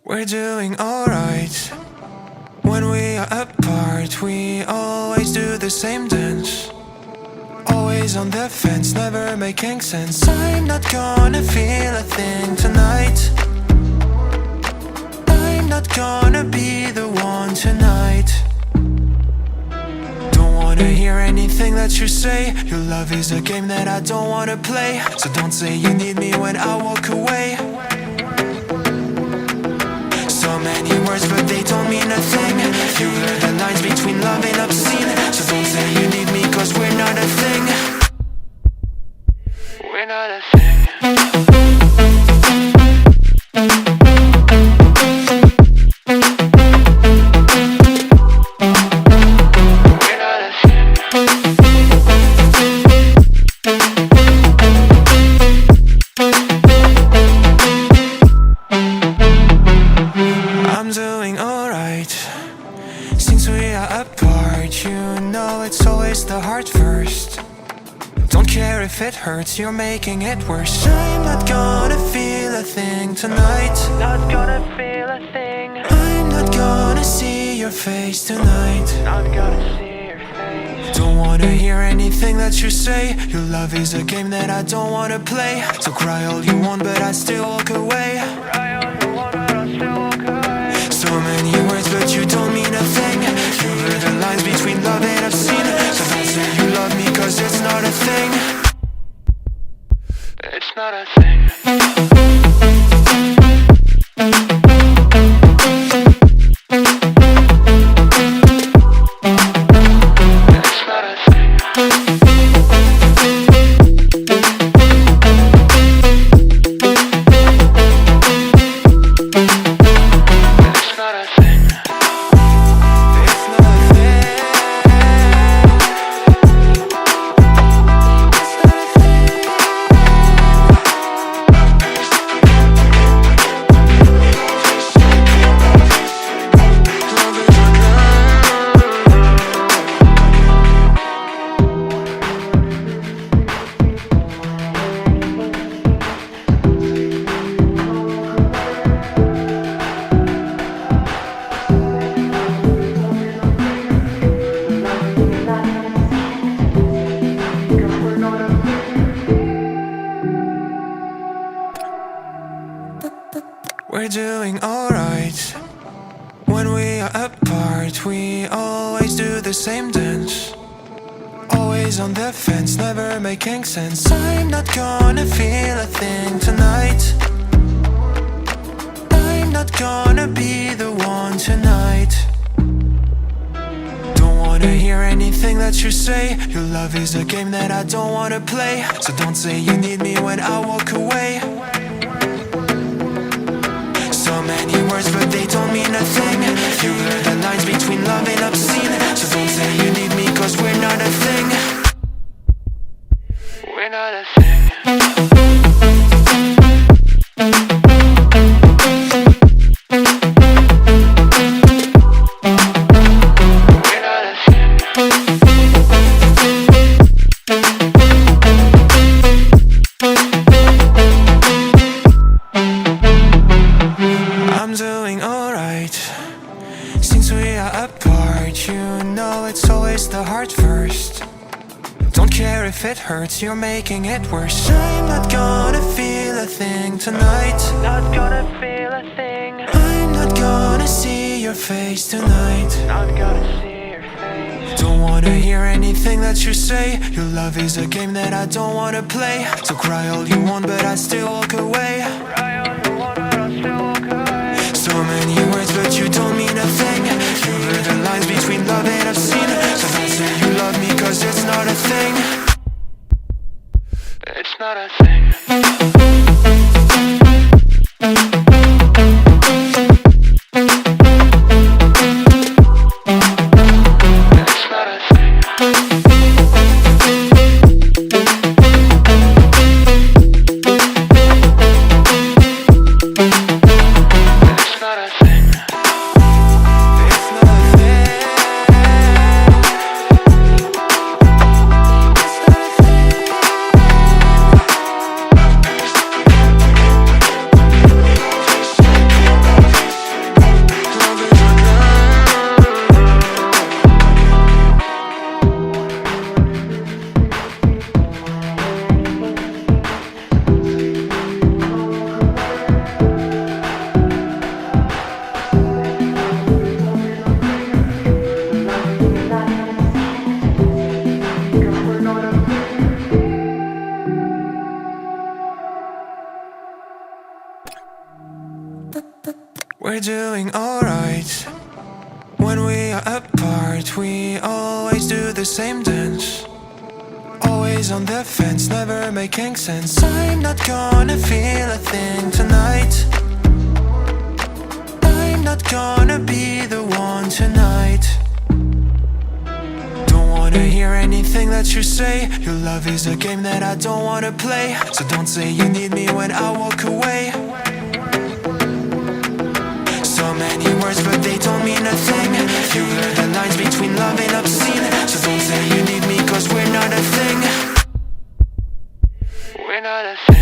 We're doing alright. When we are apart, we always do the same dance. Always on the fence, never making sense. I'm not gonna feel a thing tonight. I'm not gonna be the one tonight. Don't wanna hear anything that you say. Your love is a game that I don't wanna play. So don't say you need me when I walk away. So many words but they don't mean a thing. You blur the lines between love and obscene. So don't say you need me cause we're not a thing. We're not a thing. I'm doing alright. Since we are apart, you know it's always the heart first. Don't care if it hurts, you're making it worse. I'm not gonna feel a thing tonight. Not gonna feel a thing. I'm not gonna see your face tonight. Not gonna see your face. Don't wanna hear anything that you say. Your love is a game that I don't wanna play. So cry all you want but I still walk away. Cry all you want but I still walk away. So many words but you don't mean a thing. You blur the lines between love and obscene. So don't say you love me cause it's not a thing. It's not a thing. We're doing alright. When we are apart, we always do the same dance. Always on the fence, never making sense. I'm not gonna feel a thing tonight. I'm not gonna be the one tonight. Don't wanna hear anything that you say. Your love is a game that I don't wanna play. So don't say you need me when I walk away. So many words but they don't mean a thing. You blur the lines between love and obscene. So don't say you need me cause we're not a thing. We're not a thing. I'm doing alright. Since we are apart, you know it's always the heart first. Don't care if it hurts, you're making it worse. I'm not gonna feel a thing tonight. Not gonna feel a thing. I'm not gonna see your face tonight. Not gonna see your face. Don't wanna hear anything that you say. Your love is a game that I don't wanna play. So cry all you want but I still walk away. Cry all you want but I still walk away. So many words but you don't mean a thing. You blur the lines between love and obscene. So don't say you love me cause it's not a thing. It's not a thing. We're doing alright. When we are apart, we always do the same dance. Always on the fence, never making sense. I'm not gonna feel a thing tonight. I'm not gonna be the one tonight. Don't wanna hear anything that you say. Your love is a game that I don't wanna play. So don't say you need me when I walk away. So many words but they don't mean a thing. You blur the lines between love and obscene. So don't say you need me cause we're not a thing. We're not a thing.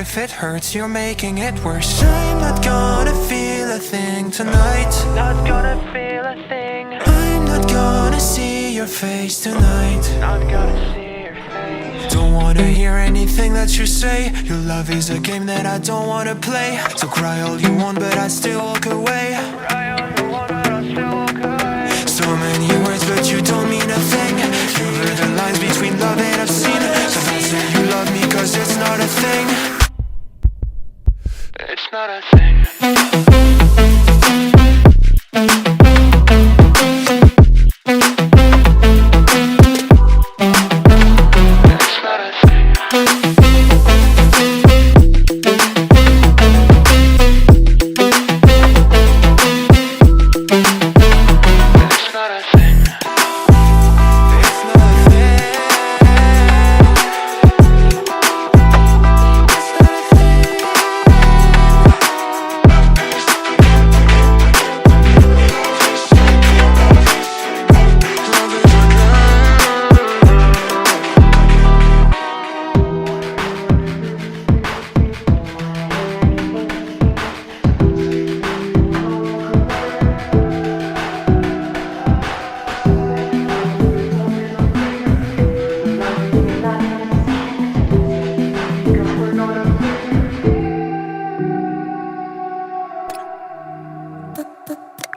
If it hurts, you're making it worse. I'm not gonna feel a thing tonight. Not gonna feel a thing. I'm not gonna see your face tonight. Not gonna see your face. Don't wanna hear anything that you say. Your love is a game that I don't wanna play. So cry all you want but I still walk away. Cry all you want but I still walk away. So many words but you don't mean a thing. You blur the lines between love and obscene. So don't say you love me cause it's not a thing. It's not a thing.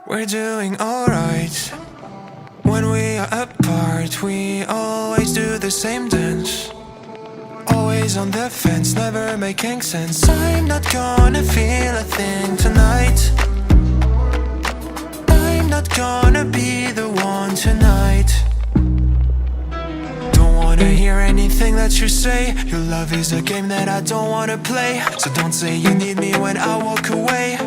We're doing alright. When we are apart, we always do the same dance. Always on the fence, never making sense. I'm not gonna feel a thing tonight. I'm not gonna be the one tonight. Don't wanna hear anything that you say. Your love is a game that I don't wanna play. So don't say you need me when I walk away.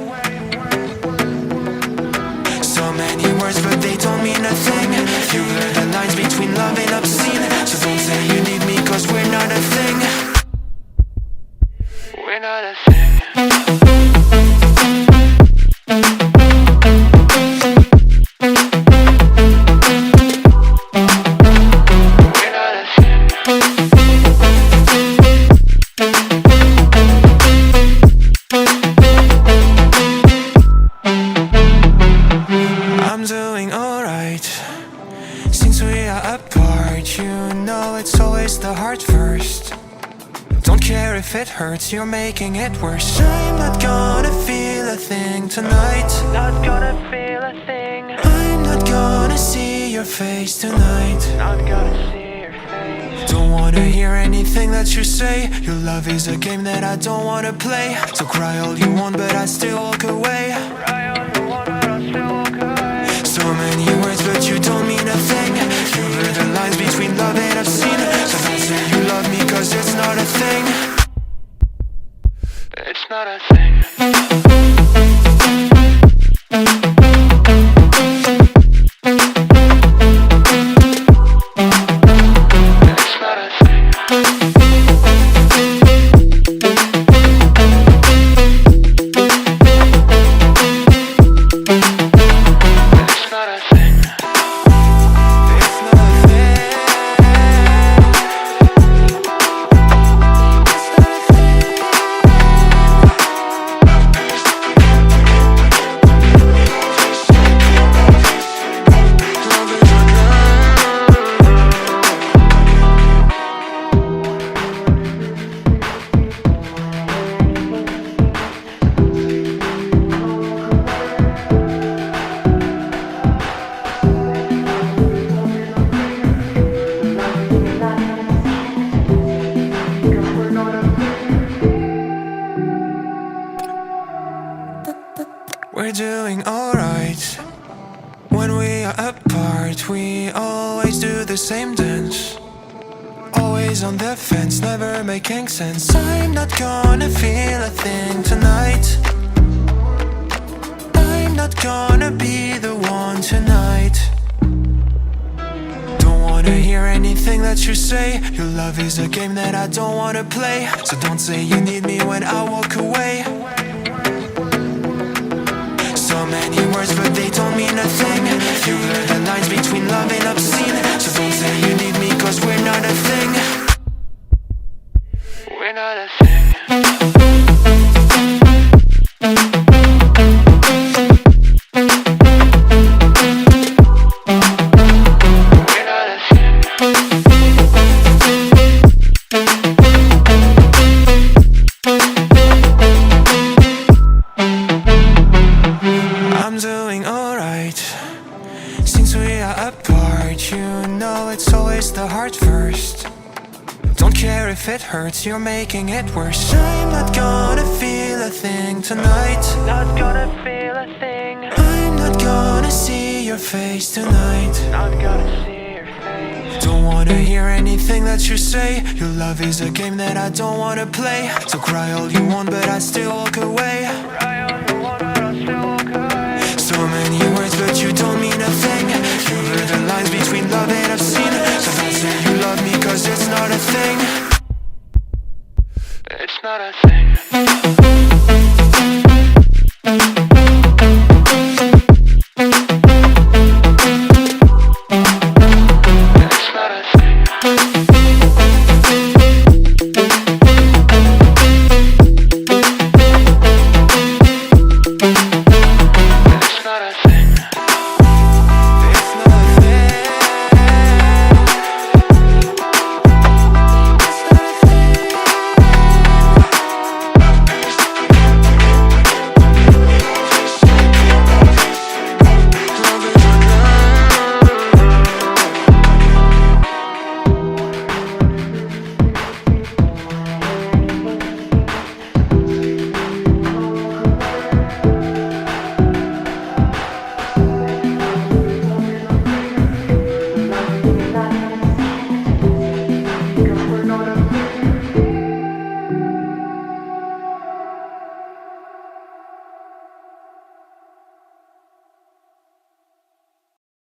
So many words but they don't mean a thing. You blur the lines between love and obscene. So don't say you need me cause we're not a thing. We're not a thing. If it hurts, you're making it worse. I'm not gonna feel a thing tonight. Not gonna feel a thing. I'm not gonna see your face tonight. Not gonna see your face. Don't wanna hear anything that you say. Your love is a game that I don't wanna play. So cry all you want but I still walk away. Cry all you want but I still walk away. So many words but you don't mean a thing. You blur the lines between love and obscene. So don't say you love me cause it's not a thing. It's not a thing. doing alright. When we are apart, we always do the same dance. Always on the fence, never making sense. I'm not gonna feel a thing tonight. I'm not gonna be the one tonight. Don't wanna hear anything that you say. Your love is a game that I don't wanna play. So don't say you need me when I walk away. So many words but they don't mean a thing. You blur the lines between love and obscene. So don't say you need me cause we're not a thing. We're not a thing. I'm doing alright. Since we are apart, you know it's always the heart first. Don't care if it hurts, you're making it worse. I'm not gonna feel a thing tonight. Not gonna feel a thing. I'm not gonna see your face tonight. Not gonna see your face. Don't wanna hear anything that you say. Your love is a game that I don't wanna play. So cry all you want but I still walk away. Cry all you want but I still walk away. So many words but you don't mean a thing. You blur the lines between love and obscene. So don't say you love me cause it's not a thing. It's not a thing.